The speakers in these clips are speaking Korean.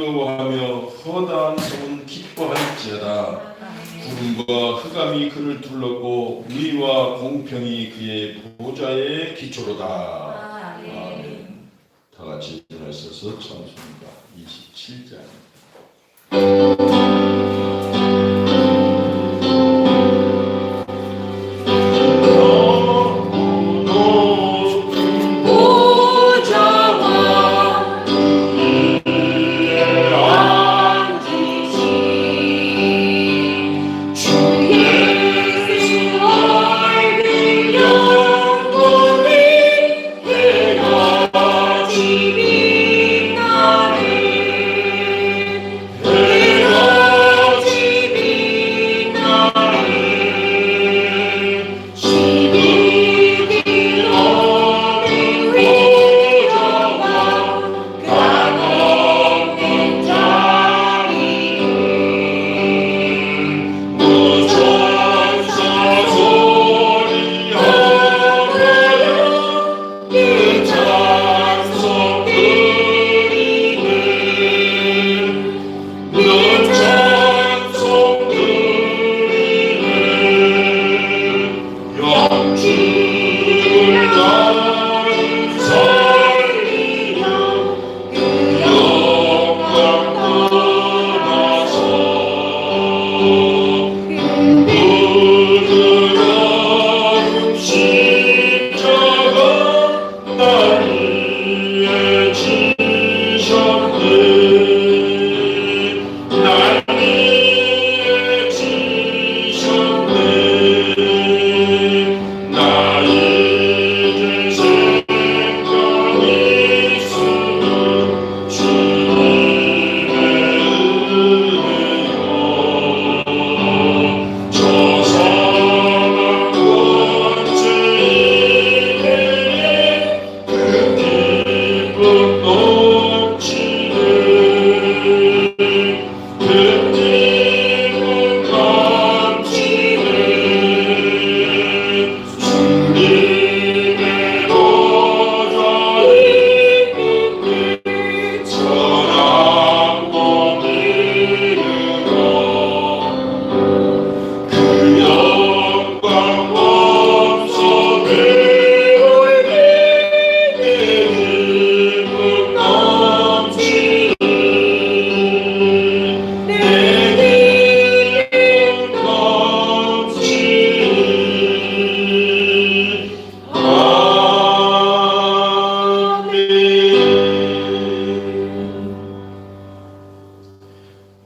즐거워하며 허다한 성은 기뻐할지어다. 구름과 흑암이 그를 둘렀고 의와 공평이 그의 보좌의 기초로다. 아멘. 다 같이 일어나셔서 찬송가 27장.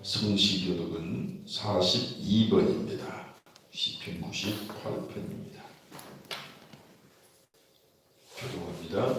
성시교독은 42번입니다. 시편 98편입니다. 교독합니다.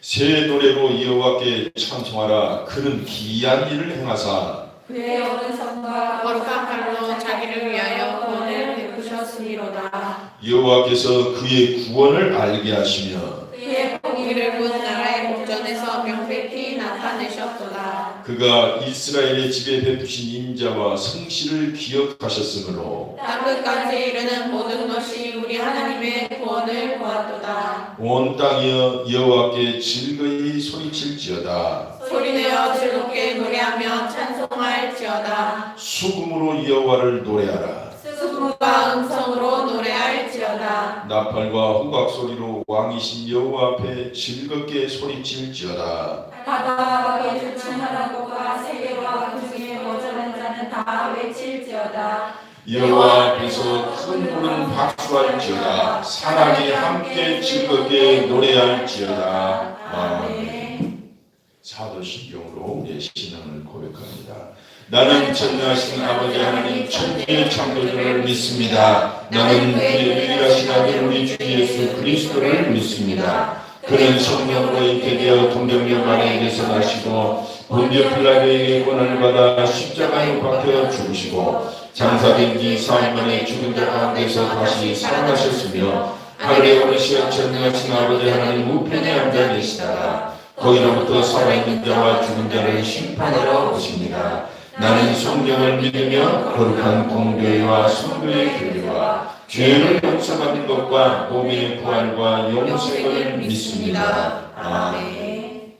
새 노래로 여호와께 찬송하라. 그는 기이한 일을 행하사 그의 오른손과 거룩한 팔로 자기를 위하여 구원을 베푸셨으리로다. 여호와께서 그의 구원을 알게 하시며 그의 공의를 본 나라의 목전에서 명백히 나타내셨도다. 그가 이스라엘의 집에 베푸신 인자와 성실을 기억하셨으므로 땅끝까지 이르는 모든 것이 우리 하나님의 구원을 보았도다. 온 땅이여 여호와께 즐거이 소리칠지어다. 소리내어 즐겁게 노래하며 찬송할지어다. 수금으로 여호와를 노래하라. 수금과 음성으로 노래할지어다. 나팔과 후각 소리로 왕이신 여호와 앞에 즐겁게 소리칠지어다. 바다와 그의 주춤하라고가 세계와 그 중에 거저는 자는 다 외칠지어다. 여호와 앞에서 큰 물은 박수할지어다. 사랑이 함께 즐겁게 노래할지어다. 아멘. 사도신경으로 우리의 신앙을 고백합니다. 나는 전능하신 아버지 하나님 천지의 창조주를 믿습니다. 나는 그의 유일하신 아들 우리 주 예수 그리스도를 믿습니다. 그는 성령으로 있게 되어 동정녀 마리아에게서 나시고 본디오 필라도에게 고난을 받아 십자가에 못 박혀 죽으시고 장사된 지 사흘 만에 죽은 자 가운데서 다시 살아나셨으며 하늘에 오르시어 전능하신 아버지 하나님 우편에 앉아 계시다가 거기로부터 살아있는 자와 죽은 자를 심판하러 오십니다. 나는 성령을 믿으며 거룩한 공교회와 성도의 교회와 죄를 용서받는 것과 몸의 부활과 영생을 믿습니다. 아멘.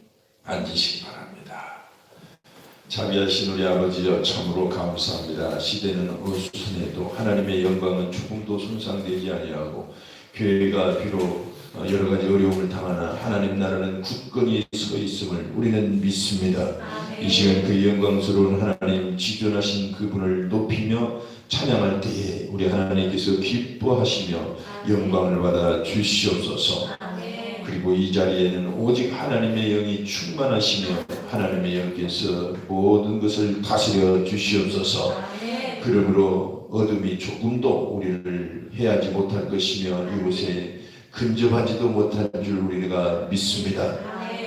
앉으시기 바랍니다. 자비하신 우리 아버지여 참으로 감사합니다. 시대는 어수선해도 하나님의 영광은 조금도 손상되지 아니하고 교회가 비록 여러 가지 어려움을 당하나 하나님 나라는 굳건히 서 있음을 우리는 믿습니다. 이 시간 그 영광스러운 하나님 지존하신 그분을 높이며 찬양할 때에 우리 하나님께서 기뻐하시며 영광을 받아 주시옵소서. 그리고 이 자리에는 오직 하나님의 영이 충만하시며 하나님의 영께서 모든 것을 다스려 주시옵소서. 그러므로 어둠이 조금도 우리를 해하지 못할 것이며 이곳에 근접하지도 못할 줄 우리가 믿습니다.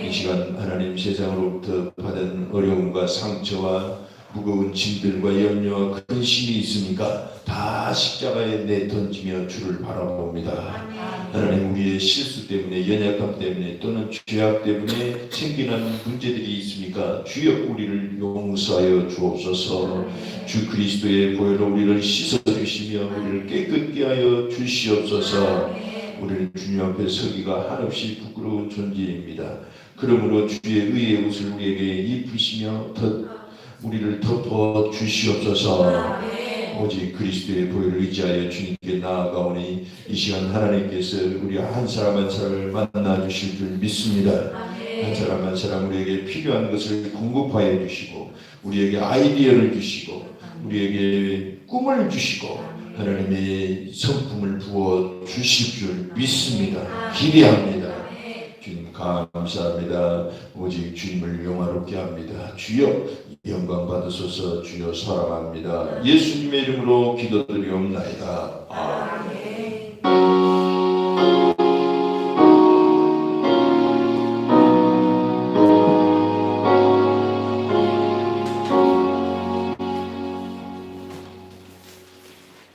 이 시간 하나님 세상으로부터 받은 어려움과 상처와 무거운 짐들과 염려와 근심이 있으니까 다 십자가에 내던지며 주를 바라봅니다. 하나님 우리의 실수 때문에 연약함 때문에 또는 죄악 때문에 생기는 문제들이 있습니까? 주여 우리를 용서하여 주옵소서. 주 그리스도의 보혈로 우리를 씻어주시며 우리를 깨끗게 하여 주시옵소서. 우리는 주님 앞에 서기가 한없이 부끄러운 존재입니다. 그러므로 주의 의의 옷을 우리에게 입히시며 우리를 덮어 주시옵소서. 오직 그리스도의 보혈을 의지하여 주님께 나아가오니 이 시간 하나님께서 우리 한 사람 한 사람을 만나 주실 줄 믿습니다. 한 사람 한 사람 우리에게 필요한 것을 공급하여 주시고 우리에게 아이디어를 주시고 우리에게 꿈을 주시고 하나님의 성품을 부어 주실 줄 믿습니다. 기대합니다. 주님 감사합니다. 오직 주님을 영화롭게 합니다. 주여 영광 받으소서. 주여 사랑합니다. 예수님의 이름으로 기도드리옵나이다. 아멘.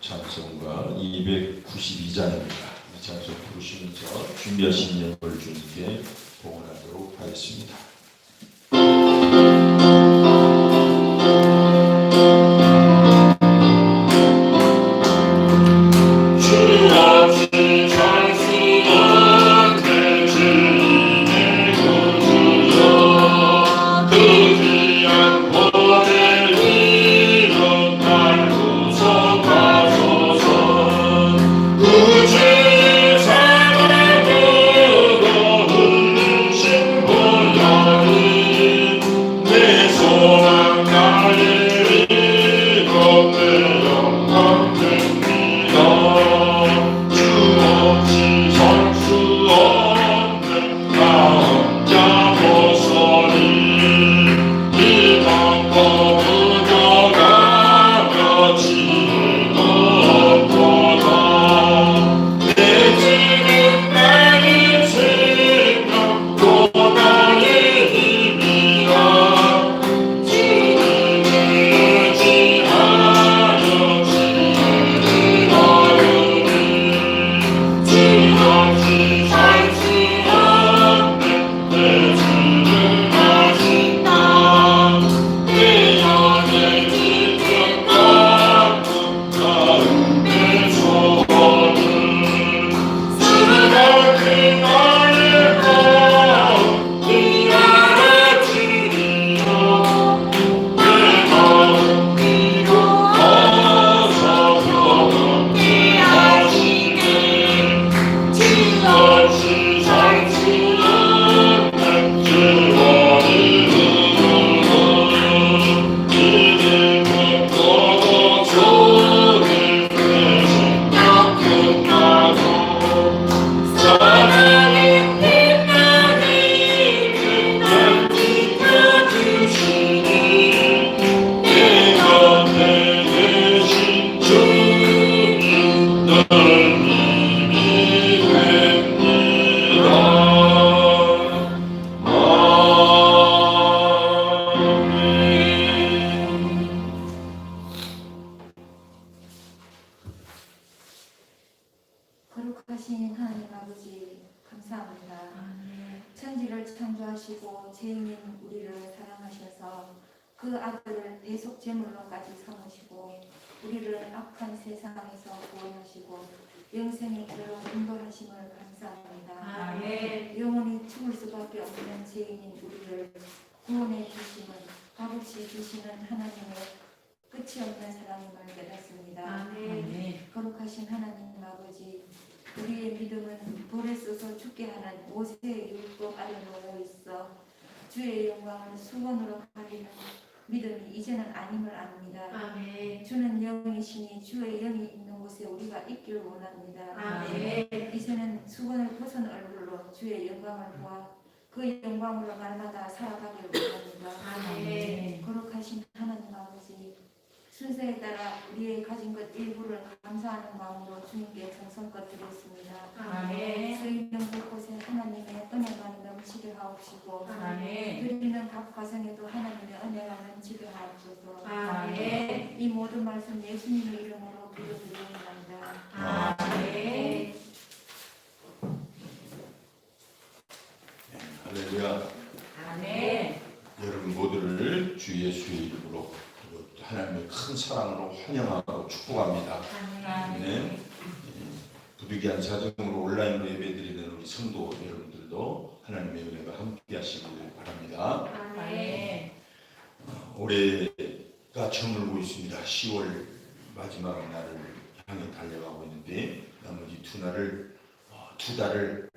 찬송가 292장입니다. 이 찬송 부르시면서 준비하신 예물을 주님께 봉헌하도록 하겠습니다. 거룩하신 하나님 아버지 감사합니다. 천지를 창조하시고 죄인인 우리를 사랑하셔서 그 아들을 대속 제물로까지 삼으시고 우리를 악한 세상에서 구원하시고 영생의 길로 인도하심을 감사합니다. 아멘. 영원히 죽을 수밖에 없는 죄인인 우리를 구원해 주심을 값없이 주시는 하나님의 끝이 없는 사랑임을 깨닫습니다. 아멘. 거룩하신 하나님 아버지, 우리의 믿음은 돌에 써서 죽게 하는 모세의 율법 아래 놓여 있어 주의 영광을 수건으로 가리는 믿음이 이제는 아님을 압니다. 아멘. 주는 영이시니 주의 영이 있는 곳에 우리가 있기를 원합니다. 아멘. 이제는 수건을 벗은 얼굴로 주의 영광을 보아 그 영광으로 날마다 살아가기를 원합니다. 아멘. 거룩하신 하나님 아버지, 순서에 따라 우리의 가진 것 일부를 감사하는 마음으로 주님께 정성껏 드렸습니다. 아멘. 쓰이는 곳곳에 하나님의 은혜가 넘치게 하옵시고 아멘. 드리는 각 가정에도 하나님의 은혜가 넘치게 하옵소서. 아멘. 이 모든 말씀 예수님의 이름으로 기도드리옵나이다. 아멘. 할렐루야. 아멘. 여러분 모두를 주 예수의 이름으로 그리고 하나님의 큰 사랑으로 환영하고 축복합니다. 네. 부득이한 사정으로 온라인으로 예배드리는 우리 성도 여러분들도 하나님의 은혜가 함께하시길 바랍니다. 아멘. 올해가 저물고 있습니다. 10월 마지막 날을 향해 달려가고 있는데 나머지 두 달을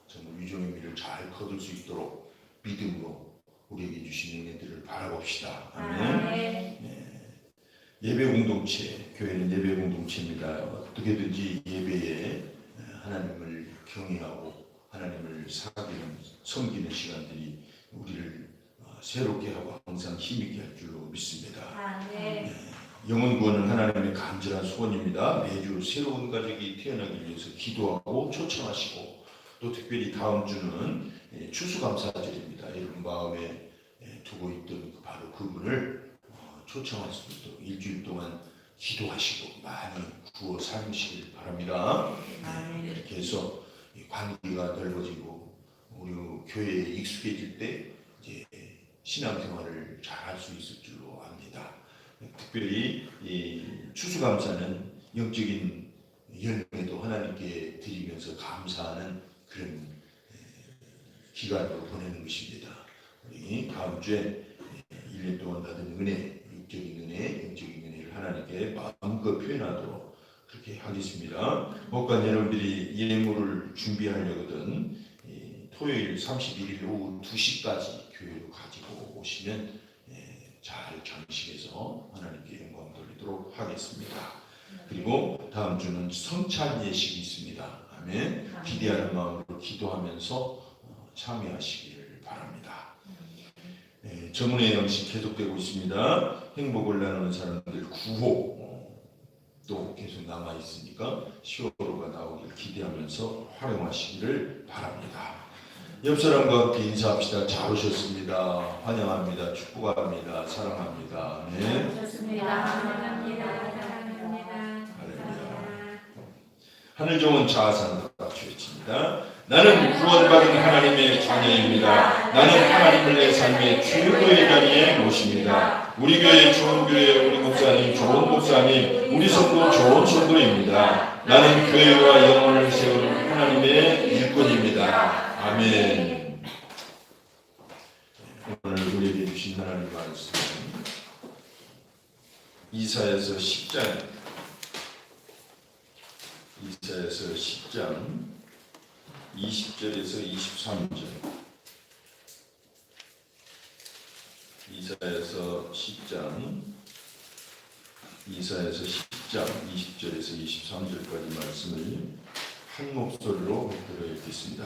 정말 위종의 미를 잘 거둘 수 있도록 믿음으로 우리에게 주신 은혜들을 바라봅시다. 아멘. 예배 공동체, 교회는 예배 공동체입니다. 어떻게든지 예배에 하나님을 경외하고 하나님을 사귀는 섬기는 시간들이 우리를 새롭게 하고 항상 힘있게 할 줄로 믿습니다. 아멘. 영혼 구원은 하나님의 간절한 소원입니다. 매주 새로운 가족이 태어나기 위해서 기도하고 초청하시고 또 특별히 다음 주는 추수감사절입니다. 여러분 마음에 두고 있던 바로 그분을 초청할 수 있도록 일주일 동안 기도하시고 많이 구워 삶으시길 바랍니다. 이렇게 해서 관계가 넓어지고 우리 교회에 익숙해질 때 이제 신앙생활을 잘 할 수 있을 줄로 압니다. 특별히 이 추수감사는 영적인 열매도 하나님께 드리면서 감사하는 그런 기간으로 보내는 것입니다. 우리 다음 주에 1년 동안 받은 은혜, 영적인 은혜를 하나님께 마음껏 표현하도록 그렇게 하겠습니다. 목관 여러분들이 예물을 준비하려거든 토요일 31일 오후 2시까지 교회로 가지고 오시면 잘 전식해서 하나님께 영광 돌리도록 하겠습니다. 그리고 다음 주는 성찬 예식이 있습니다. 아멘. 기대하는 마음으로 기도하면서 참여하시기를 바랍니다. 저문의 양식 계속되고 있습니다. 행복을 나누는 사람들 9호 또 계속 남아 있으니까 10호로가 나오길 기대하면서 활용하시기를 바랍니다. 옆 사람과 함께 인사합시다. 잘 오셨습니다. 환영합니다. 축복합니다. 사랑합니다. 네. 좋습니다. 사랑합니다. 할렐루야. 하늘종은 자아상과 같이 외칩니다. 나는 구원받은 하나님의 자녀입니다. 나는 하나님을 내 삶의 최고의 자리에 모십니다. 우리 교회 좋은 교회, 우리 목사님 좋은 목사님, 우리 성도 좋은 성도입니다. 나는 교회와 영혼을 세우는 하나님의 일꾼입니다. 아멘. 오늘 우리에게 주신 하나님 말씀은 이사야서 10장 20절에서 23절. 이사야서 10장 20절에서 23절까지 말씀을 한 목소리로 들어 읽겠습니다.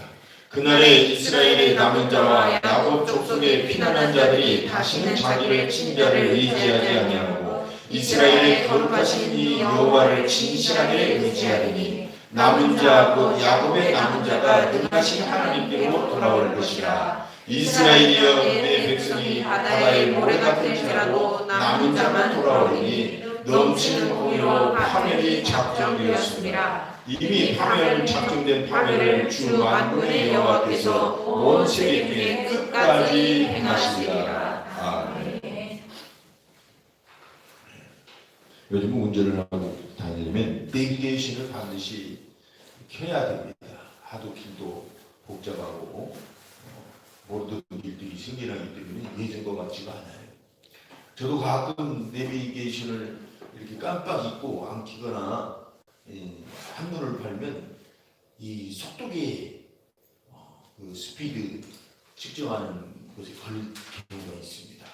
그날에 이스라엘의 남은 자와 야곱 족속의 피난한 자들이 다시는 자기를 친 자를 의지하지 아니하고 이스라엘의 거룩하신 이 여호와를 진실하게 의지하리니 남은 자 곧 야곱의 남은 자가 능하신 하나님께로 돌아올 것이라. 이스라엘이여 내 백성이 바다의 모래 같을지라도 남은 자만 돌아오리니 넘치는 공의로 파멸이 작정되었습니다. 이미 파멸 작정된 파멸을 주 만군의 여호와께서 온 세계 중에 끝까지 행하시리라. 아멘. 요즘 운전을 하고 다니려면 내비게이션을 반드시 켜야 됩니다. 하도 길도 복잡하고 모르던 길들이 생겨나기 때문에 예전과 같지가 않아요. 저도 가끔 내비게이션을 이렇게 깜빡 잊고 안 켜거나 한눈을 팔면 이 속도계 그 스피드 측정하는 곳에 걸릴 경우가 있습니다.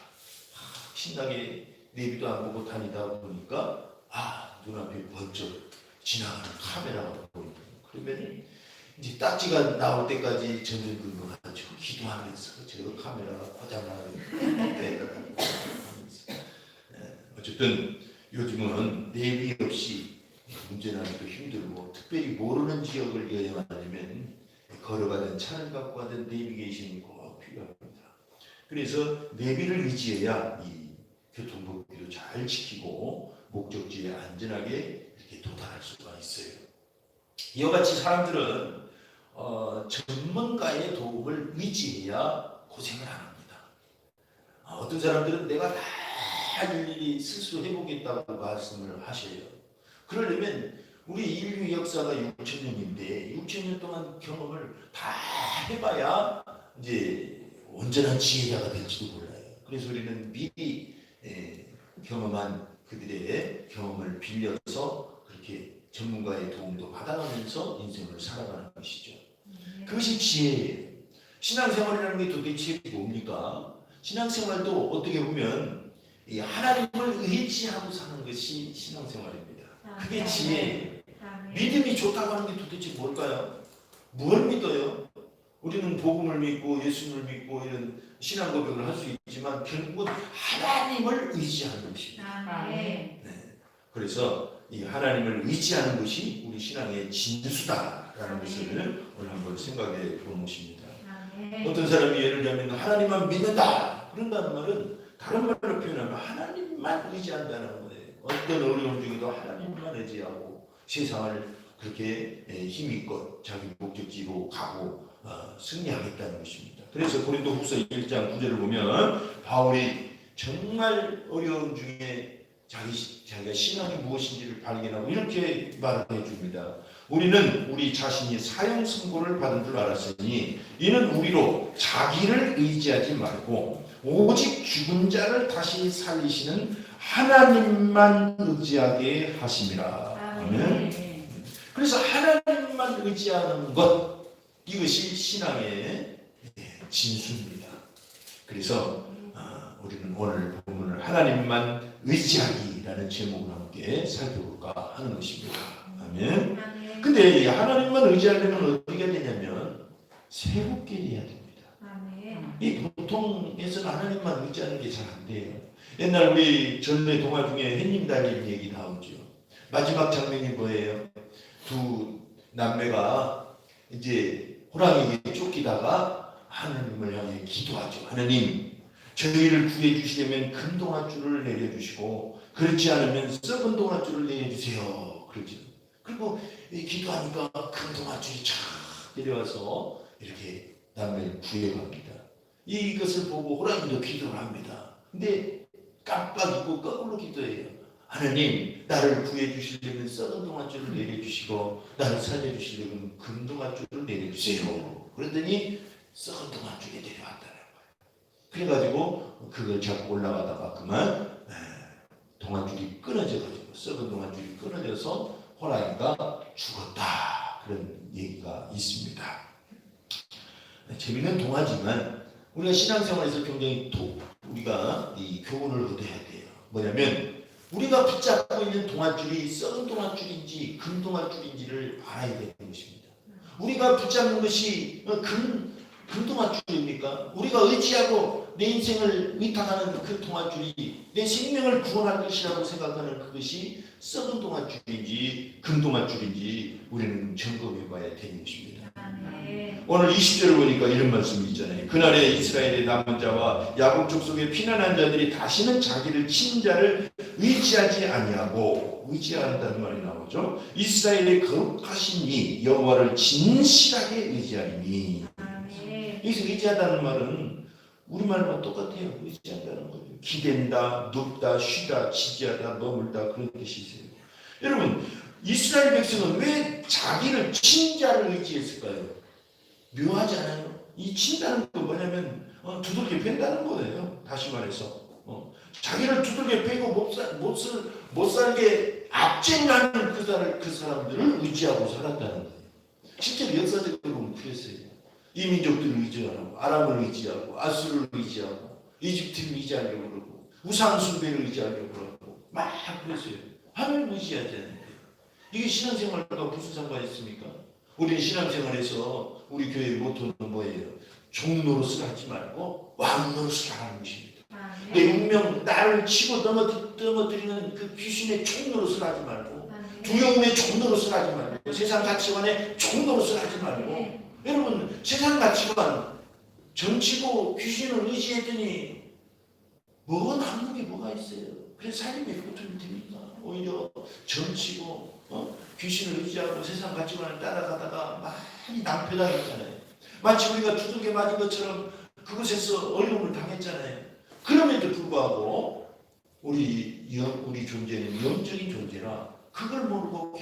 신나게 내비도 안 보고 다니다 보니까 눈앞에 번쩍 지나가는 카메라가 보이고, 그러면 이제 딱지가 나올 때까지 전전긍긍하죠. 기도하면서 저 카메라가 고장나는 어쨌든 요즘은 내비 없이 운전하기도 힘들고, 특별히 모르는 지역을 여행하려면 걸어가든 차를 갖고 가든 내비게이션이 꼭 필요합니다. 그래서 내비를 의지해야 이 교통법규도 잘 지키고 목적지에 안전하게 이렇게 도달할 수가 있어요. 이와 같이 사람들은 전문가의 도움을 의지해야 고생을 안 합니다. 어떤 사람들은 내가 다 일일이 스스로 해보겠다고 말씀을 하셔요. 그러려면 우리 인류 역사가 6,000년인데 6,000년 동안 경험을 다 해봐야 이제 온전한 지혜자가 될지도 몰라요. 그래서 우리는 미리 경험한 그들의 경험을 빌려서 그렇게 전문가의 도움도 받아가면서 인생을 살아가는 것이죠. 그것이 지혜예요. 신앙생활이라는 게 도대체 뭡니까? 신앙생활도 어떻게 보면 이 하나님을 의지하고 사는 것이 신앙생활입니다. 그게 지혜예요. 믿음이 좋다고 하는 게 도대체 뭘까요? 뭘 믿어요? 우리는 복음을 믿고 예수님을 믿고 이런 신앙 고백을 할 수 있지만 결국은 하나님을 의지하는 것입니다. 네. 그래서 이 하나님을 의지하는 것이 우리 신앙의 진수다라는 것을 오늘 한번 생각해 보는 것입니다. 어떤 사람이 예를 들면 하나님만 믿는다 그런다는 말은 다른 말로 표현하면 하나님만 의지한다는 거예요. 어떤 어려움 중에도 하나님만 의지하고 세상을 그렇게 힘있고 자기 목적지로 가고 승리하겠다는 것입니다. 그래서 고린도후서 1장 9절을 보면 바울이 정말 어려움 중에 자기가 신앙이 무엇인지를 발견하고 이렇게 말을 해줍니다. 우리는 우리 자신이 사형 선고를 받은 줄 알았으니 이는 우리로 자기를 의지하지 말고 오직 죽은 자를 다시 살리시는 하나님만 의지하게 하심이라. 아멘. 그래서 하나님만 의지하는 것, 이것이 신앙의 진수입니다. 그래서 우리는 오늘 본문을 하나님만 의지하기라는 제목을 함께 살펴볼까 하는 것입니다. 아멘. 근데 하나님만 의지하려면 어디가 되냐면 새롭게 돼야 됩니다. 이 보통에서는 하나님만 의지하는 게 잘 안 돼요. 옛날 우리 전래 동화 중에 햇님 달님 얘기 나오죠. 마지막 장면이 뭐예요? 두 남매가 이제 호랑이에 쫓기다가 하나님을 향해 기도하죠. 하나님, 저희를 구해 주시려면 큰 동아줄을 내려주시고 그렇지 않으면 썩은 동아줄을 내려주세요. 그러죠. 그리고 기도하니까 큰 동아줄이 쫙 내려와서 이렇게 남매를 구해갑니다. 이것을 보고 호랑이도 기도를 합니다. 근데 깜빡 잊고 거꾸로 기도해요. 하나님, 나를 구해 주시려면 썩은 동아줄을 내려주시고 나를 살려주시려면 큰 동아줄을 내려주세요. 그러더니 썩은 동아줄이 내려왔다는 거예요. 그래가지고 그걸 잡고 올라가다가 그만 동아줄이 끊어져가지고 썩은 동아줄이 끊어져서 호랑이가 죽었다. 그런 얘기가 있습니다. 재미있는 동화지만 우리가 신앙생활에서 굉장히 우리가 이 교훈을 얻어야 돼요. 뭐냐면 우리가 붙잡고 있는 동아줄이 썩은 동아줄인지 금 동아줄인지를 알아야 되는 것입니다. 우리가 붙잡는 것이 금 동아줄입니까? 우리가 의지하고 내 인생을 위탁하는 그 동아줄이 내 생명을 구원할 것이라고 생각하는 그것이 썩은 동아줄인지 금 동아줄인지 우리는 점검해 봐야 되는 것입니다. 오늘 20절을 보니까 이런 말씀이 있잖아요. 그날에 이스라엘의 남은 자와 야곱 족속의 피난한 자들이 다시는 자기를 친 자를 의지하지 아니하고, 의지한다는 말이 나오죠. 이스라엘의 거룩하신 이 여호와를 진실하게 의지하리니. 여기서 의지하다는 말은 우리말과 똑같아요. 의지한다는 거예요. 기댄다, 눕다, 쉬다, 지지하다, 머물다, 그런 뜻이 있어요. 여러분, 이스라엘 백성은 왜 자기를 친 자를 의지했을까요? 묘하지 않아요? 이 친다는 건 뭐냐면 두들겨 팬다는 거예요. 다시 말해서 자기를 두들겨 패고 못 살게 압쟁하는 그 사람들을 의지하고 살았다는 거예요. 실제로 역사적으로 보면 그랬어요. 이민족들을 의지하고 아람을 의지하고 아수르를 의지하고 이집트를 의지하려고 그러고 우상숭배를 의지하려고 그러고 막 그랬어요. 하나님을 의지하지 않는데 이게 신앙생활과 무슨 상관이 있습니까? 우리 신앙생활에서 우리 교회의 모토는 뭐예요? 종노릇을 하지 말고 왕노릇을 하는 것입니다. 내 운명 나를 치고 넘어뜨리는 그 귀신의 총노릇을 하지 말고 두려움의 총노릇을 하지 말고 세상 가치관의 총노릇을 하지 말고 여러분 세상 가치관 정치고 귀신을 의지했더니 남는 게 뭐가 있어요? 그래서 삶이 어떻게 됩니까? 오히려 정치고 귀신을 의지하고 세상 가치관을 따라가다가 많이 낭패당했잖아요. 마치 우리가 두들겨 맞은 것처럼 그곳에서 어려움을 당했잖아요. 그럼에도 불구하고 우리 존재는 영적인 존재라 그걸 모르고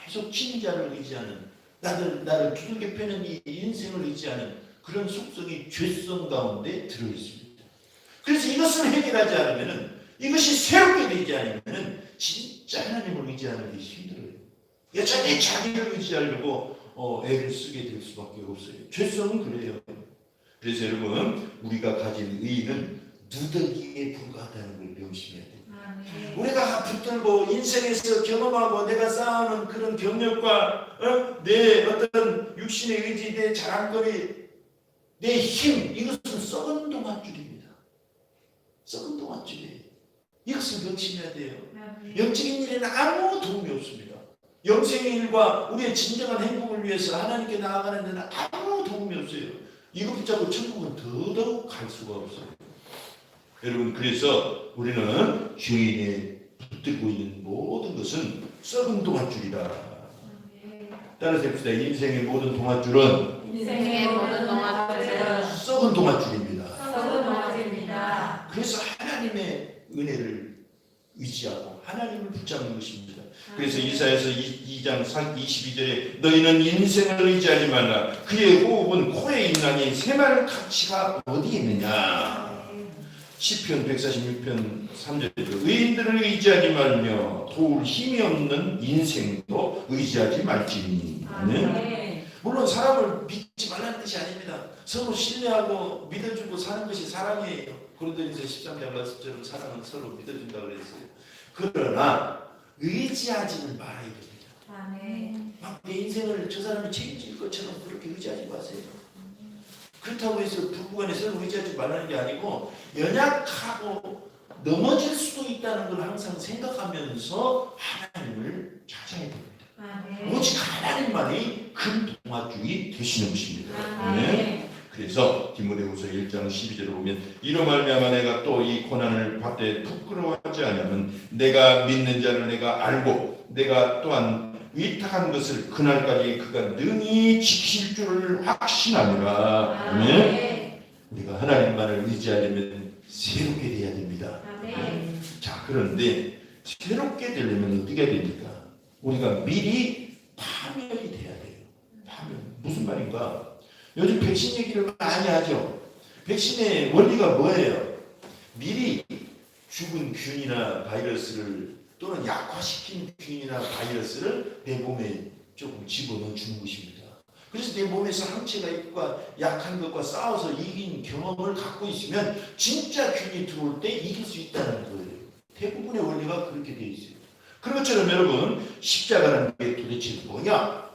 계속 친자를 의지하는 나를 두들겨 패는 이 인생을 의지하는 그런 속성이 죄성 가운데 들어있습니다. 그래서 이것을 해결하지 않으면 이것이 새롭게 되지 않으면 진짜 하나님을 의지하는 게 힘들어요. 여전히 자기를 의지하려고 애를 쓰게 될 수밖에 없어요. 죄성은 그래요. 그래서 여러분 우리가 가진 의의는 누더기에 불과하다는 걸 명심해야 돼요. 우리가 붙들고 인생에서 경험하고 내가 쌓아오는 그런 경력과 내 어떤 육신의 의지, 내 자랑거리, 내 힘 이것은 썩은 동안줄입니다. 썩은 동안줄이에요. 이것을 명심해야 돼요. 영적인 일에는 아무 도움이 없습니다. 영생의 일과 우리의 진정한 행복을 위해서 하나님께 나아가는 데는 아무 도움이 없어요. 이거 붙잡고 천국은 더더욱 갈 수가 없어요. 여러분 그래서 우리는 죄인에 붙들고 있는 모든 것은 썩은 동아줄이다. 따라서 해봅시다. 인생의 모든 동아줄은 썩은 동아줄입니다. 그래서 하나님의 은혜를 의지하고 하나님을 붙잡는 것입니다. 그래서 이사야서 2장 22절에 너희는 인생을 의지하지 말라. 그의 호흡은 코에 있나니 새마를 가치가 어디에 있느냐. 시편 146편 3절에도 의인들을 의지하지 말며 도울 힘이 없는 인생도 의지하지 말지니. 물론 사람을 믿지 말라는 뜻이 아닙니다. 서로 신뢰하고 믿어주고 사는 것이 사랑이에요. 고린도전서 13장 말씀처럼 사랑은 서로 믿어준다고 그랬어요. 그러나 의지하지는 말아야 됩니다. 막 내 인생을 저 사람이 책임질 것처럼 그렇게 의지하지 마세요. 그렇다고 해서 부부간에 서로 의지하지 말라는 게 아니고 연약하고 넘어질 수도 있다는 걸 항상 생각하면서 하나님을 찾아야 됩니다. 오직 하나님만이 큰 동아줄이 되시는 것입니다. 네. 그래서 디모데후서 1장 12절을 보면 이로 말미암아 내가 또 이 고난을 받되 부끄러워하지 않으면 내가 믿는 자를 내가 알고 내가 또한 위탁한 것을 그날까지 그가 능히 지킬 줄을 확신하노라. 우리가 하나님만을 의지하려면 새롭게 돼야 됩니다. 자, 그런데 새롭게 되려면 어떻게 해야 됩니까? 우리가 미리 파멸이 돼야 돼요. 파멸. 무슨 말인가? 요즘 백신 얘기를 많이 하죠. 백신의 원리가 뭐예요? 미리 죽은 균이나 바이러스를 또는 약화시킨 균이나 바이러스를 내 몸에 조금 집어넣어 주는 것입니다. 그래서 내 몸에서 항체가 있고 약한 것과 싸워서 이긴 경험을 갖고 있으면 진짜 균이 들어올 때 이길 수 있다는 거예요. 대부분의 원리가 그렇게 되어 있어요. 그런 것처럼 여러분 십자가라는 게 도대체 뭐냐?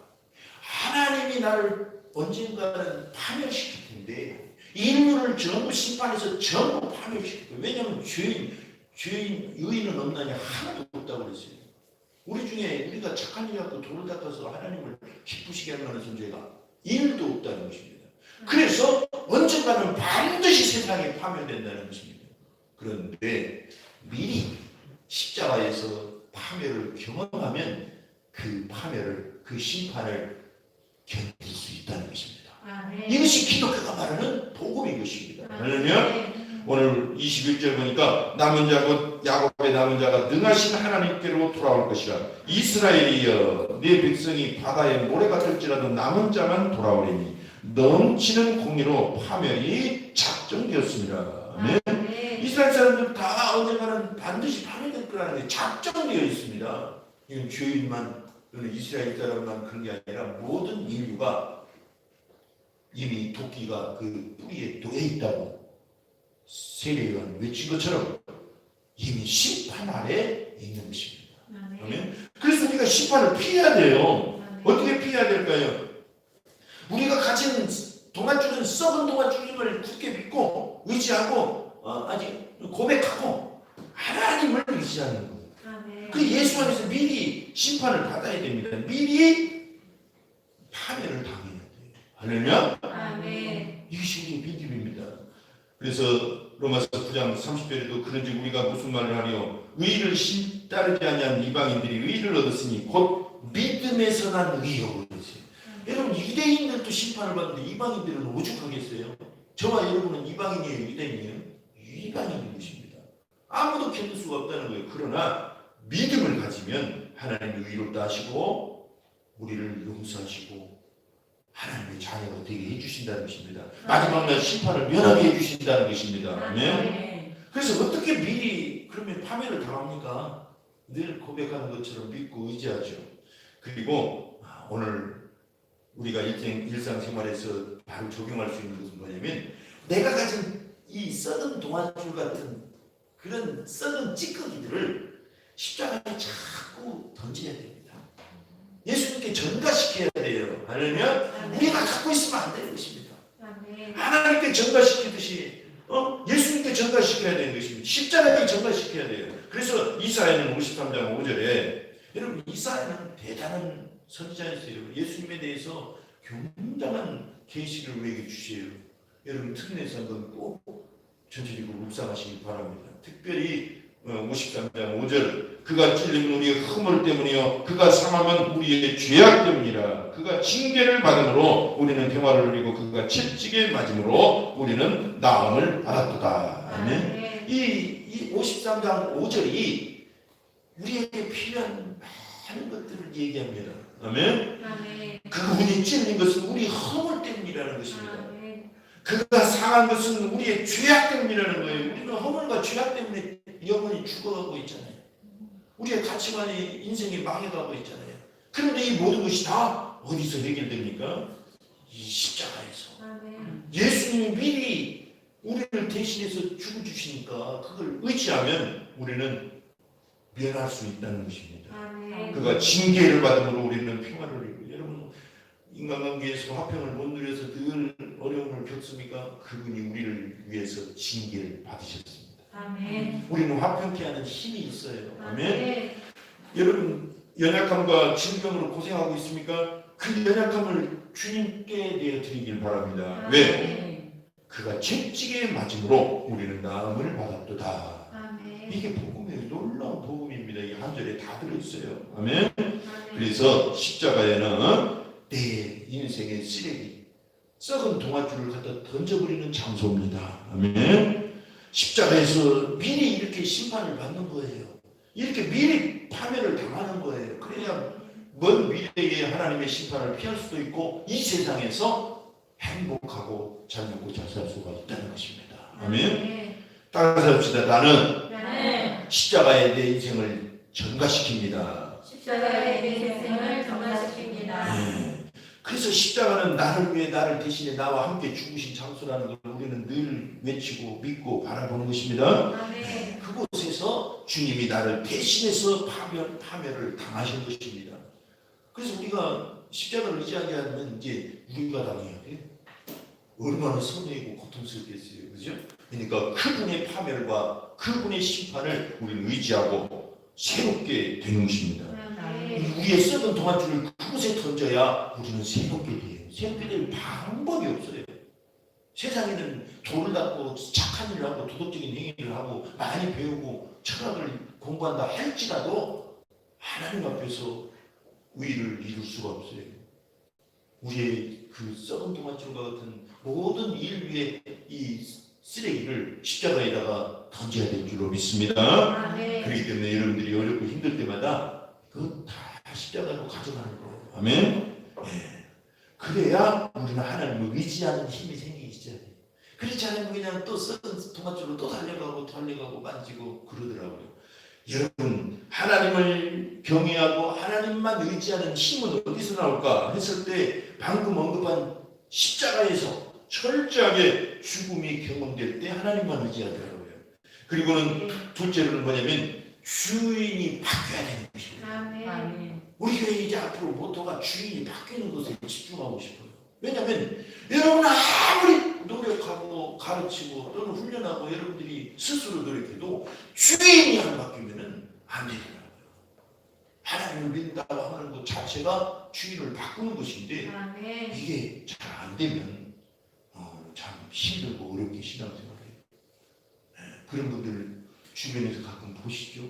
하나님이 나를 언젠가는 파멸시킬 텐데 인류를 전부 심판해서 전부 파멸시킬 거예요. 왜냐하면 의인은 없나니 하나도 없다고 그랬어요. 우리 중에 우리가 착한 일 갖고 돌을 닦아서 하나님을 기쁘시게 할 만한 존재가 일도 없다는 것입니다. 그래서 언젠가는 반드시 세상에 파멸된다는 것입니다. 그런데 미리 십자가에서 파멸을 경험하면 그 파멸을, 그 심판을 견딜 수 있다는 것입니다. 이것이 기독교가 말하는 복음인 것입니다. 왜냐하면 오늘 21절 보니까 남은 자 곧 야곱의 남은 자가 능하신 하나님께로 돌아올 것이라. 이스라엘이여 네 백성이 바다의 모래가 될지라도 남은 자만 돌아오리니 넘치는 공의로 파멸이 작정되었습니다. 이스라엘 사람들 다 언젠가는 반드시 파괴될 거라는 게 작정되어 있습니다. 이건 주인만 또는 이스라엘 사람만 그런 게 아니라 모든 인류가 이미 도끼가 그 뿌리에 놓여 있다고 세례요한 외친 것처럼 이미 심판 아래 있는 것입니다. 아멘. 그래서 우리가 심판을 피해야 돼요. 어떻게 피해야 될까요? 우리가 가진 동아줄은 썩은 동아줄임을 굳게 믿고 의지하고 아직 고백하고 하나님을 의지하는 거예요. 그 예수 안에서 미리 심판을 받아야 됩니다. 미리 파멸을 당해야 돼요. 할렐루야. 아멘. 이것이 우리의 믿음입니다. 그래서 로마서 9장 30절에도 그런지 우리가 무슨 말을 하리요? 의를 따르지 아니한 이방인들이 의를 얻었으니 곧 믿음에서 난 의요. 여러분 유대인들도 심판을 받는데 이방인들은 오죽하겠어요? 저와 여러분은 이방인이에요, 유대인이에요? 이방인인 것입니다. 아무도 견딜 수가 없다는 거예요. 그러나 믿음을 가지면 하나님이 의롭다 하시고 우리를 용서하시고 하나님의 자녀가 되게 해주신다는 것입니다. 마지막 날 심판을 면하게 해주신다는 것입니다. 네? 그래서 어떻게 미리 그러면 파멸을 당합니까? 늘 고백하는 것처럼 믿고 의지하죠. 그리고 오늘 우리가 일상생활에서 바로 적용할 수 있는 것은 뭐냐면 내가 가진 이 썩은 동아줄 같은 그런 썩은 찌꺼기들을 십자가에 자꾸 던져야 됩니다. 예수님께 전가시켜야 돼요. 하려면 우리가 갖고 있으면 안 되는 것입니다. 하나님께 전가시키듯이 예수님께 전가시켜야 되는 것입니다. 십자가에 전가시켜야 돼요. 그래서 이사야는 53장 5절에 여러분 이사야는 대단한 선지자였어요. 예수님에 대해서 굉장한 계시를 우리에게 주셔요. 여러분 특례에서 한번 꼭 전체적으로 묵상하시기 바랍니다. 특별히 53장 5절 그가 찔리면 우리의 허물 때문이요 그가 상함은 우리의 죄악 때문이라 그가 징계를 받음으로 우리는 평화를 누리고 그가 채찍에 맞음으로 우리는 나음을 받았도다. 아멘. 이 53장 5절이 우리에게 필요한 많은 것들을 얘기합니다. 아멘. 그분이 찔린 것은 우리 허물 때문이라는 것입니다. 그가 상한 것은 우리의 죄악 때문이라는 거예요. 우리는 허물과 죄악 때문에 영원히 죽어가고 있잖아요. 우리의 가치관이 인생이 망해가고 있잖아요. 그런데 이 모든 것이 다 어디서 해결됩니까? 이 십자가에서. 예수님이 미리 우리를 대신해서 죽어주시니까 그걸 의지하면 우리는 면할 수 있다는 것입니다. 그가 징계를 받음으로 우리는 평화를 누리고 여러분 인간관계에서 화평을 못 누려서 늘 어려움을 겪습니까? 그분이 우리를 위해서 징계를 받으셨습니다. 아멘. 우리는 화평케 하는 힘이 있어요. 아멘. 여러분 연약함과 질병으로 고생하고 있습니까? 그 연약함을 주님께 내어드리길 바랍니다. 왜? 그가 채찍에 맞음으로 우리는 나음을 받았도다. 이게 복음이에요. 놀라운 복음입니다. 이 한 절에 다 들어있어요. 아멘. 그래서 십자가에는 내 인생의 쓰레기, 썩은 동아줄을 갖다 던져버리는 장소입니다. 아멘. 십자가에서 미리 이렇게 심판을 받는 거예요. 이렇게 미리 파멸을 당하는 거예요. 그래야 먼 미래에 하나님의 심판을 피할 수도 있고 이 세상에서 행복하고 잘 먹고 잘 살 수가 있다는 것입니다. 아멘. 따라서 합시다. 나는 십자가에 내 인생을 전가시킵니다. 십자가에 내 인생을 전가시킵니다. 그래서 십자가는 나를 위해 나를 대신해 나와 함께 죽으신 장소라는 걸 우리는 늘 외치고 믿고 바라보는 것입니다. 그곳에서 주님이 나를 대신해서 파멸을 당하신 것입니다. 그래서 우리가 십자가를 의지하게 하면 이제 우리가 당해야 돼. 얼마나 선해이고 고통스럽겠어요. 그죠? 그러니까 그분의 파멸과 그분의 심판을 우리는 의지하고 새롭게 되는 것입니다. 우리의 썩은 동아줄을 그곳에 던져야 우리는 새롭게 돼요. 새롭게 될 방법이 없어요. 세상에는 돈을 갖고 착한 일을 하고 도덕적인 행위를 하고 많이 배우고 철학을 공부한다 할지라도 하나님 앞에서 의를 이룰 수가 없어요. 우리의 그 썩은 동아줄과 같은 모든 일 위에 이 쓰레기를 십자가에다가 던져야 될 줄로 믿습니다. 그렇기 때문에 여러분들이 어렵고 힘들 때마다 그거 다 십자가로 가져가는 거예요. 아멘. 네. 그래야 우리는 하나님을 의지하는 힘이 생기기 시작해요. 그렇지 않으면 그냥 또 썩은 동아줄로 또 달려가고 만지고 그러더라고요. 여러분, 하나님을 경외하고 하나님만 의지하는 힘은 어디서 나올까 했을 때 방금 언급한 십자가에서 철저하게 죽음이 경험될 때 하나님만 의지하더라고요. 그리고는 둘째로는 뭐냐면 주인이 바뀌어야 되는 것입니다. 아멘. 우리 교회 이제 앞으로 모토가 주인이 바뀌는 것에 집중하고 싶어요. 왜냐하면 여러분 아무리 노력하고 가르치고 또는 훈련하고 여러분들이 스스로 노력해도 주인이 안 바뀌면 안 되더라고요. 하나님을 믿는다고 하는 것 자체가 주인을 바꾸는 것인데 아멘. 이게 잘 안 되면 참 힘들고 어렵게 신앙생활해요. 그런 분들 주변에서 가끔 보시죠.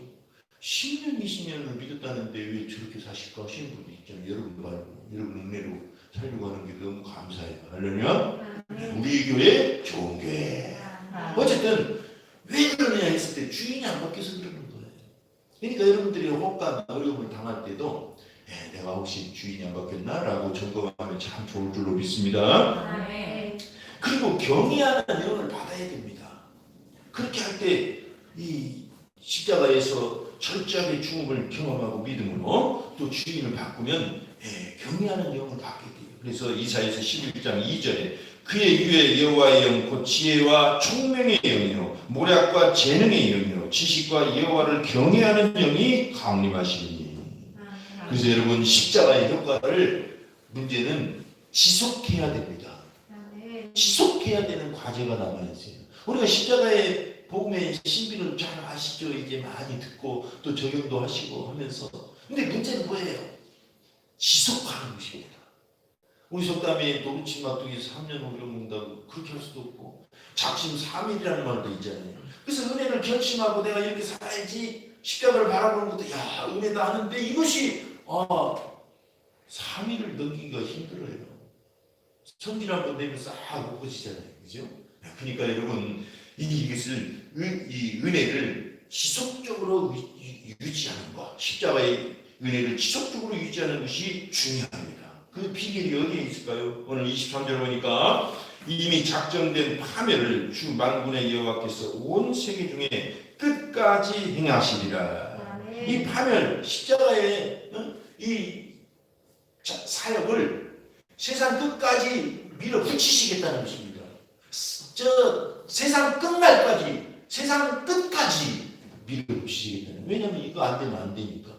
10년, 20년을 믿었다는데 왜 저렇게 사실까 하시는 분들 있잖아요. 여러분 말고 여러분 은혜로 살려고 하는 게 너무 감사해요. 할렐루야. 우리 교회 좋은 교회. 어쨌든 왜 그러냐 했을 때 주인이 안 바뀌어서 그러는 거예요. 그러니까 여러분들이 혹간 어려움을 당할 때도 내가 혹시 주인이 안 바뀌었나? 라고 점검하면 참 좋을 줄로 믿습니다. 아멘. 그리고 경외하는 영을 받아야 됩니다. 그렇게 할 때 이 십자가에서 철저하게 죽음을 경험하고 믿음으로 또 주인을 바꾸면 경외하는 영을 받게 돼요. 그래서 이사야서 11장 2절에 그의 유에 여호와의 영 곧 지혜와 총명의 영이요 모략과 재능의 영이요 지식과 여호와를 경외하는 영이 강림하시니. 그래서 여러분 십자가의 효과를 문제는 지속해야 됩니다. 지속해야 되는 과제가 남아있어요. 우리가 십자가의 복음의 신비를 잘 아시죠? 이제 많이 듣고 또 적용도 하시고 하면서. 근데 문제는 뭐예요? 지속하는 것입니다. 우리 속담에 노루치 막둥이에서 3년 오래 먹는다고 그렇게 할 수도 없고 작심 3일이라는 말도 있잖아요. 그래서 은혜를 결심하고 내가 이렇게 살아야지 십자가를 바라보는 것도 야 은혜다 하는데 이것이 3일을 넘기기가 힘들어요. 성질 한번 내면 싹 없어지잖아요. 그죠? 그러니까 여러분 이것을 이 은혜를 지속적으로 유지하는 것, 십자가의 은혜를 지속적으로 유지하는 것이 중요합니다. 그 비결이 어디에 있을까요? 오늘 23절 보니까 이미 작정된 파멸을 주 만군의 여호와께서 온 세계 중에 끝까지 행하시리라. 이 파멸, 십자가의 이 사역을 세상 끝까지 밀어붙이시겠다는 것입니다. 세상 끝날까지, 세상 끝까지 밀어붙이시겠다는. 왜냐하면 이거 안 되면 안 되니까.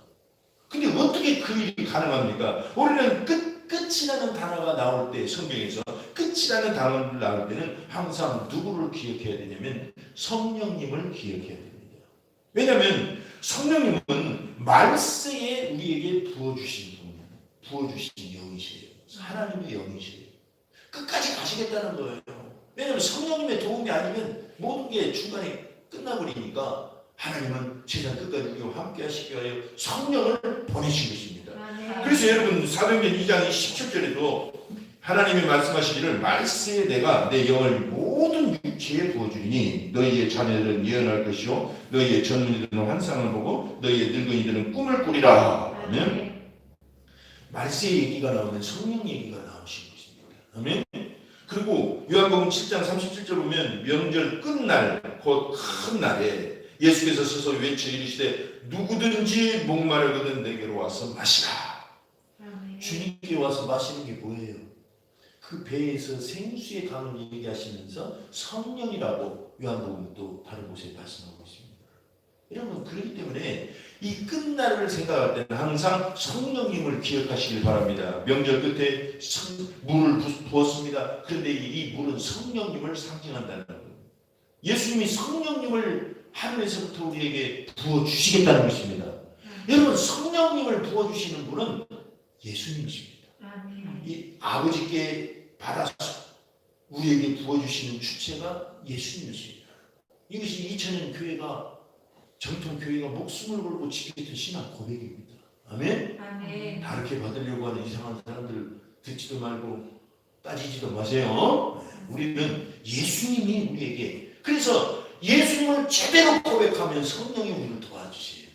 근데 어떻게 그 일이 가능합니까? 우리는 끝이라는 단어가 나올 때, 성경에서 끝이라는 단어가 나올 때는 항상 누구를 기억해야 되냐면 성령님을 기억해야 됩니다. 왜냐하면 성령님은 말세에 우리에게 부어주신 영이세요. 하나님의 영이세요. 끝까지 가시겠다는 거예요. 왜냐하면 성령님의 도움이 아니면 모든 게 중간에 끝나버리니까 하나님은 세상 끝까지 우리와 함께 하시기 위하여 성령을 보내신 것입니다. 그래서 여러분 사도행전 2장 17절에도 하나님이 말씀하시기를 말세에 내가 내 영을 모든 육체에 부어주리니 너희의 자녀들은 예언할 것이요 너희의 젊은이들은 환상을 보고 너희의 늙은이들은 꿈을 꾸리라 하면 말세 얘기가 나오면 성령 얘기가 나오신 것입니다. 아멘. 그리고 요한복음 7장 37절 보면 명절 끝날 곧 큰 날에 예수께서 서서 외쳐 이르시되 누구든지 목마르거든 내게로 와서 마시라. 주님께 와서 마시는 게 뭐예요? 그 배에서 생수의 강을 얘기하시면서 성령이라고 요한복음 또 다른 곳에 말씀하고 있습니다. 여러분 그렇기 때문에 이 끝날을 생각할 때는 항상 성령님을 기억하시길 바랍니다. 명절 끝에 물을 부었습니다. 그런데 이 물은 성령님을 상징한다는 거예요. 예수님이 성령님을 하늘에서부터 우리에게 부어주시겠다는 것입니다. 여러분 성령님을 부어주시는 분은 예수님이십니다. 이 아버지께 받아서 우리에게 부어주시는 주체가 예수님이십니다. 이것이 2000년 교회가 정통 교회가 목숨을 걸고 지켰던 신앙 고백입니다. 아멘? 아멘. 다르게 받으려고 하는 이상한 사람들 듣지도 말고 따지지도 마세요. 우리는 예수님이 우리에게, 그래서 예수님을 제대로 고백하면 성령이 우리를 도와주세요.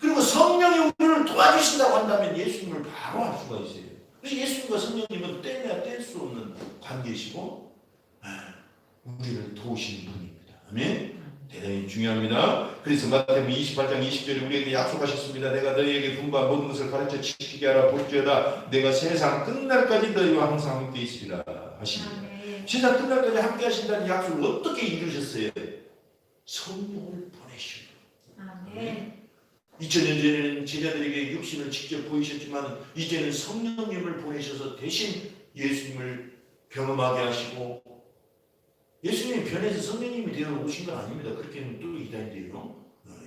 그리고 성령이 우리를 도와주신다고 한다면 예수님을 바로 알 수가 있어요. 그래서 예수님과 성령님은 떼내야 뗄 수 없는 관계시고 우리를 도우시는 분입니다. 아멘. 대단히 중요합니다. 그래서 마태복음 28장 20절에 우리에게 약속하셨습니다. 내가 너희에게 분부한 모든 것을 가르쳐 지키게 하라. 볼지어다 내가 세상 끝날까지 너희와 항상 함께 있으리라 하십니다. 세상 끝날까지 함께 하신다는 약속을 어떻게 이루셨어요? 성령을 보내시고. 아멘. 2000년 전에는 제자들에게 육신을 직접 보이셨지만 이제는 성령님을 보내셔서 대신 예수님을 경험하게 하시고, 예수님이 변해서 성령님이 되어 오신 건 아닙니다. 그렇게는 또 이단인데요.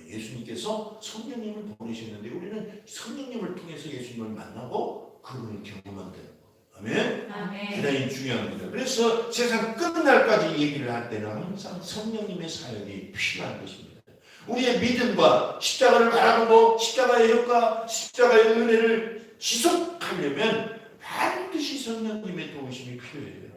예수님께서 성령님을 보내셨는데 우리는 성령님을 통해서 예수님을 만나고 그분을 경험한다는 거. 아멘. 대단히 중요합니다. 그래서 세상 끝날까지 얘기를 할 때는 항상 성령님의 사역이 필요한 것입니다. 우리의 믿음과 십자가를 바라보고 십자가의 효과, 십자가의 은혜를 지속하려면 반드시 성령님의 도우심이 필요해요.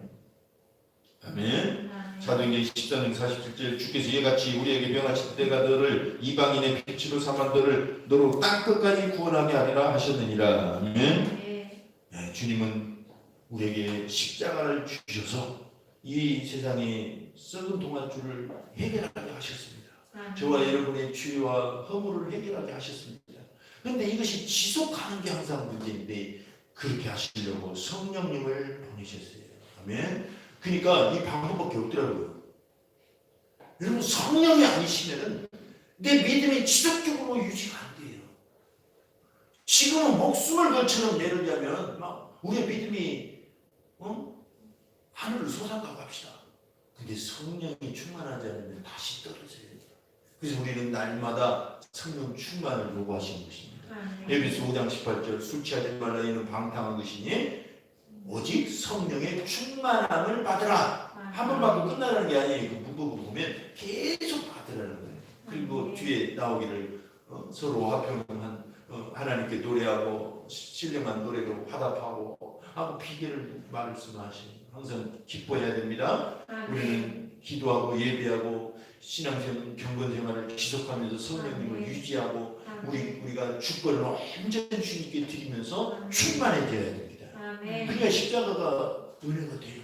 아멘. 사도행전 14장 47절 주께서 이같이 우리에게 명하실 때가 너를 이방인의 빛으로 삼아 너를 너로 땅끝까지 구원하게 하리라 하셨느니라. 아멘. 네, 주님은 우리에게 십자가를 주셔서 이 세상의 썩은 동안줄을 해결하게 하셨습니다. 저와 여러분의 죄와 허물을 해결하게 하셨습니다. 그런데 이것이 지속하는 게 항상 문제인데 그렇게 하시려고 성령님을 보내셨어요. 아멘. 그러니까 이 방법밖에 없더라고요. 여러분 성령이 아니시면 내 믿음이 지속적으로 유지가 안 돼요. 지금은 목숨을 걸처럼 내려자면 막 우리의 믿음이 하늘을 솟아가고 합시다. 근데 성령이 충만하지 않으면 다시 떨어져요. 그래서 우리는 날마다 성령 충만을 요구하시는 것입니다. 에베소 5장 18절 술 취하지 말라 이는 방탕한 것이니 오직 성령의 충만함을 받으라. 한 번 받고 끝나는 게 아니에요. 그 문법을 보면 계속 받으라는 거예요. 그리고 뒤에 나오기를 서로 화평한 하나님께 노래하고 신령한 노래로 화답하고 하고 비결을 말씀하시는 항상 기뻐해야 됩니다. 우리는 기도하고 예배하고 신앙생활 경건생활을 지속하면서 성령님을 유지하고 우리가 주권을 완전히 주님께 드리면서 충만해져야 됩니다. 그러니까 십자가가 은혜가 돼요.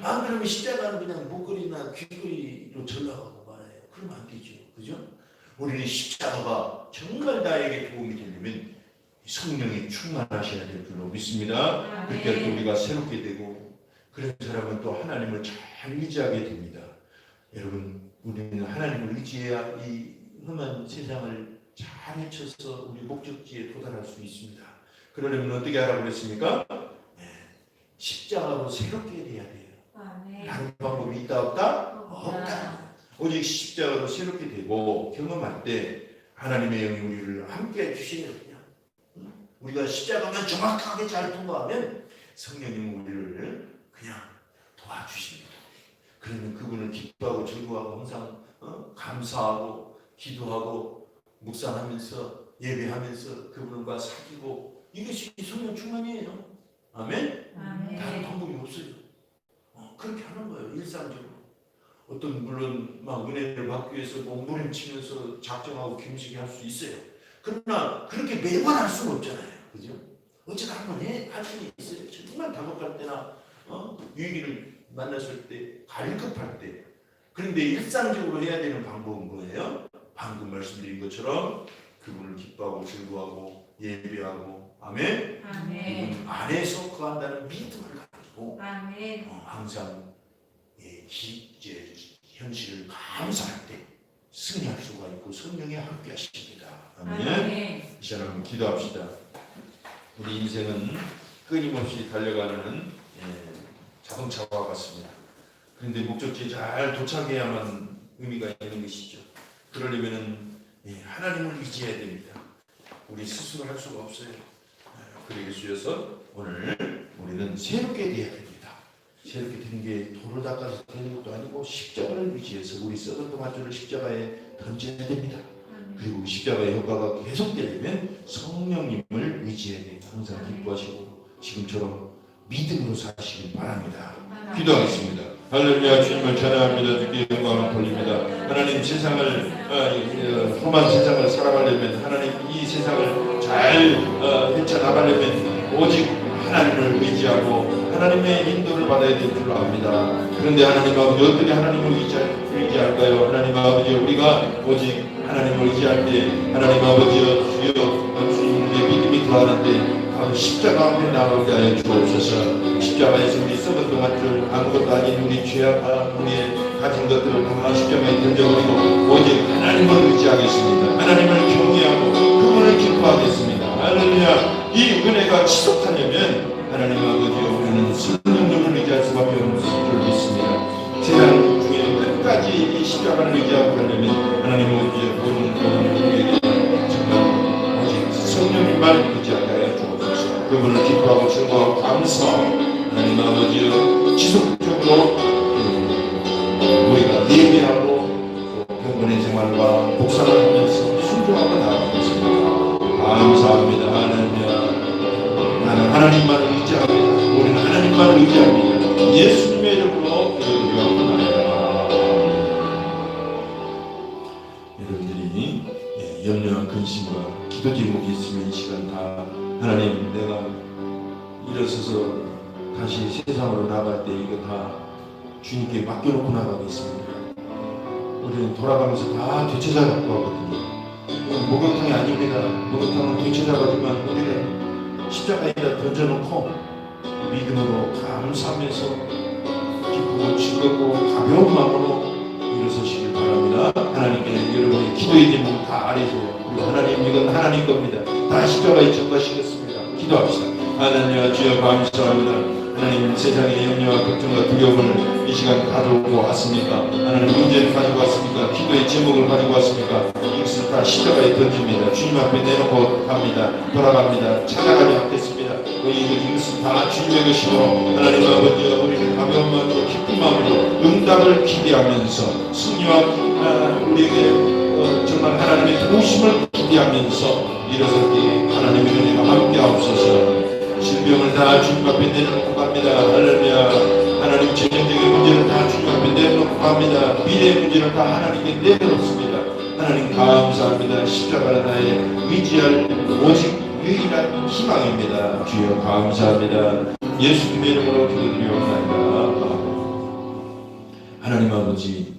안 그러면 십자가는 그냥 목걸이나 귀걸이로 전락하고 말아요. 그러면 안 되죠. 그죠? 우리는 십자가가 정말 나에게 도움이 되려면 성령이 충만하셔야 될 줄로 믿습니다. 그렇게 할 때 우리가 새롭게 되고 그런 사람은 또 하나님을 잘 의지하게 됩니다. 여러분 우리는 하나님을 의지해야 이 험한 세상을 잘 헤쳐서 우리 목적지에 도달할 수 있습니다. 그러려면 어떻게 하라고 그랬습니까? 십자가로 새롭게 돼야 돼요. 다른 방법이 있다 없다? 없다. 오직 십자가로 새롭게 되고 경험할 때 하나님의 영이 우리를 함께 해주시는 그냥 우리가 십자가만 정확하게 잘 통과하면 성령님은 우리를 그냥 도와주십니다. 그러면 그분을 기뻐하고 즐거워하고 항상 감사하고 기도하고 묵상하면서 예배하면서 그분과 사귀고 이것이 성령 충만이에요. 아멘? 다른 방법이 없어요. 그렇게 하는 거예요. 일상적으로. 어떤 물론 막 은혜를 받기 위해서 몸부림치면서 작정하고 김식이 할 수 있어요. 그러나 그렇게 매번 할 수는 없잖아요. 그죠? 어쨌든 한번 할 수는 있어요. 정말 다급할 때나 위기를 만났을 때 갈급할 때. 그런데 일상적으로 해야 되는 방법은 뭐예요? 방금 말씀드린 것처럼 그분을 기뻐하고 즐거워하고 예배하고 아멘. 그분 안에서 거한다는 믿음을 가지고 항상 현실을 감사할 때 승리할 수가 있고 성령이 함께 하십니다. 아멘. 이 시간 기도합시다. 우리 인생은 끊임없이 달려가는 자동차와 같습니다. 그런데 목적지에 잘 도착해야만 의미가 있는 것이죠. 그러려면 하나님을 의지해야 됩니다. 우리 스스로 할 수가 없어요. 그러기 위해서 오늘 우리는 새롭게 돼야 됩니다. 새롭게 되는 게 돌을 닦아서 되는 것도 아니고 십자가를 의지해서 우리 썩은 동안줄을 십자가에 던져야 됩니다. 그리고 십자가의 효과가 계속되려면 성령님을 의지해야 됩니다. 항상 기뻐하시고 지금처럼 믿음으로 사시길 바랍니다. 기도하겠습니다. 할렐루야. 주님을 찬양합니다. 주께 영광을 돌립니다. 하나님 세상을 험한 세상을 살아가려면 하나님 이 세상을 잘 헤쳐나가려면 오직 하나님을 의지하고 하나님의 인도를 받아야 될 줄 압니다. 그런데 하나님 아버지 어떻게 하나님을 의지할까요? 하나님 아버지 우리가 오직 하나님을 의지할 때 하나님 아버지여 주여 주님의 믿음이 더하는데 바로 십자가 앞에 나가게 하여 주옵소서. 십자가에서 우리 썩은 동안줄 아무것도 아닌 우리 죄악과 우리의 가진 것들을 다 십자가에 던져버리고 오직 하나님을 의지하겠습니다. 하나님을 경외하고 그분을 기뻐하겠습니다. 할렐루야. 이 은혜가 지속하려면 하나님 아버지여 우리는 성령님을 의지할 수밖에 없는 줄 믿습니다. 세상 중에 끝까지 이 십자가를 의지하고 가려면 하나님 아버지의 모든 우리에게 정말 오직 성령님만 의지하게 하여 주옵소서. 그분을 기뻐하고 즐거워하고 감사하고 하나님 아버지여 지속적으로 우리가 예배하고 경건의 생활과 복사를 하면서 순종하고 나아가겠습니다. 감사합니다. 나는 하나님만을 의지합니다. 우리는 하나님만을 의지합니다. 예수님의 이름으로 기도드립니다. 여러분들이 염려와 근심과 기도 제목이 있으면 이 시간 다 하나님 내가 일어서서 다시 세상으로 나갈 때 이거 다 주님께 맡겨놓고 나가겠습니다. 우리는 돌아가면서 다 되찾아갖고 하거든요. 목욕탕이 아닙니다. 목욕탕은 되찾아가지만 우리는 십자가에다 던져놓고 믿음으로 감사하면서 기쁘고 즐겁고 가벼운 마음으로 일어서시길 바랍니다. 하나님께 여러분의 기도의 제목을 다 아뢰세요. 하나님 이건 하나님 겁니다. 다 십자가에 전가시겠습니다. 기도합시다. 하나님 주여 감사합니다. 하나님 세상의 염려와 걱정과 두려움을 이 시간 가지고 왔습니까? 하나님 문제를 가지고 왔습니까? 기도의 제목을 가지고 왔습니까? 이것을 다 십자가에 던집니다. 주님 앞에 내놓고 갑니다. 돌아갑니다. 찾아가지 않겠습니다. 이것을 다 주님의 것이고 하나님 아버지 우리는 가벼운 마음으로 기쁜 마음으로 응답을 기대하면서 승리와 우리에게 정말 하나님의 도우심을 기대하면서 일어서기 하나님의 은혜가 함께 하옵소서. 질병을 다 주님 앞에 내놓고 갑니다. 할렐루야. 하나님 재정적인 문제를 다 주님 앞에 내놓고 갑니다. 미래의 문제를 다 하나님께 내놓습니다. 하나님 감사합니다. 십자가는 나의 의지할 오직 유일한 희망입니다. 주여 감사합니다. 예수님의 이름으로 기도드리옵나이다. 하나님 아버지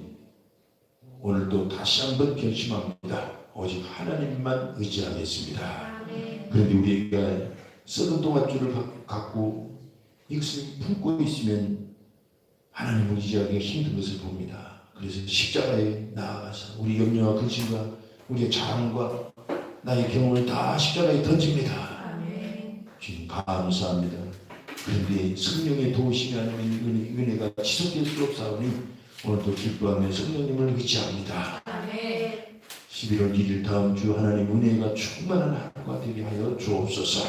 오늘도 다시 한번 결심합니다. 오직 하나님만 의지하겠습니다. 그런데 우리가 썩은 동아줄을 갖고 이것을 품고 있으면 하나님을 의지하기가 힘든 것을 봅니다. 그래서 십자가에 나아가서 우리 염려와 근심과 우리의 자랑과 나의 경험을 다 십자가에 던집니다. 주님 감사합니다. 그런데 성령의 도우심이 아니면 은혜가 지속될 수 없사오니 오늘도 기뻐하며 성령님을 의지합니다. 11월 1일 다음 주 하나님 은혜가 충만한 하루가 되게 하여 주옵소서.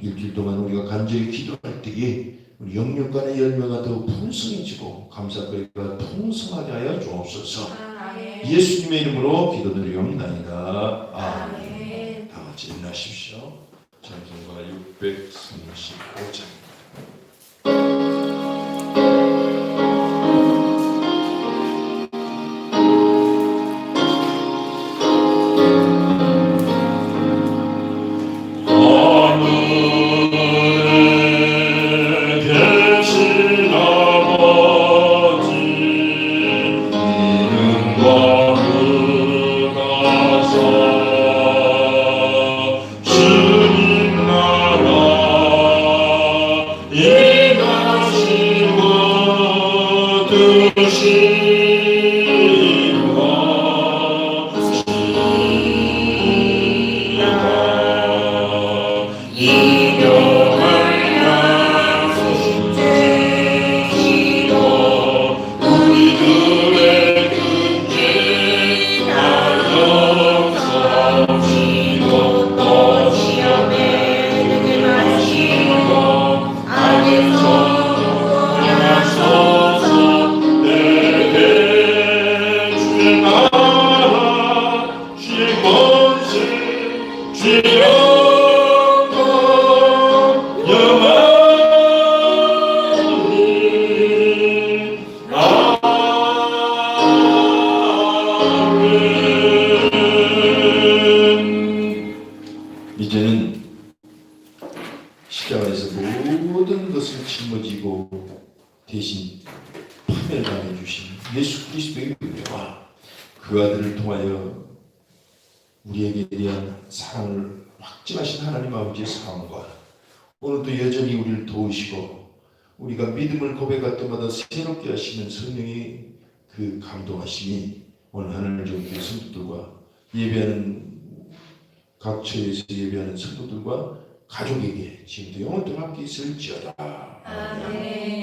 일주일 동안 우리가 간절히 기도할 때에 우리 영육간의 열매가 더 풍성해지고 감사거리가 풍성하게 하여 주옵소서. 예수님의 이름으로 기도드리옵나이다. 아멘. 다 같이 일어나십시오. 찬송가 635장. 이제는 십자가에서 대신 파멸당해 주신 예수 그리스도의 은혜와 그 아들을 통하여 우리에게 대한 사랑을 확증하신 하나님 아버지의 사랑과 오늘도 여전히 우리를 도우시고 우리가 믿음을 고백할 때마다 새롭게 하시는 성령의 그 감동하심이 오늘 하늘을 정교회 성도들과 예배하는 각처에서 예배하는 성도들과 가족에게 지금도 영원토록 함께 있을지어다. 아멘.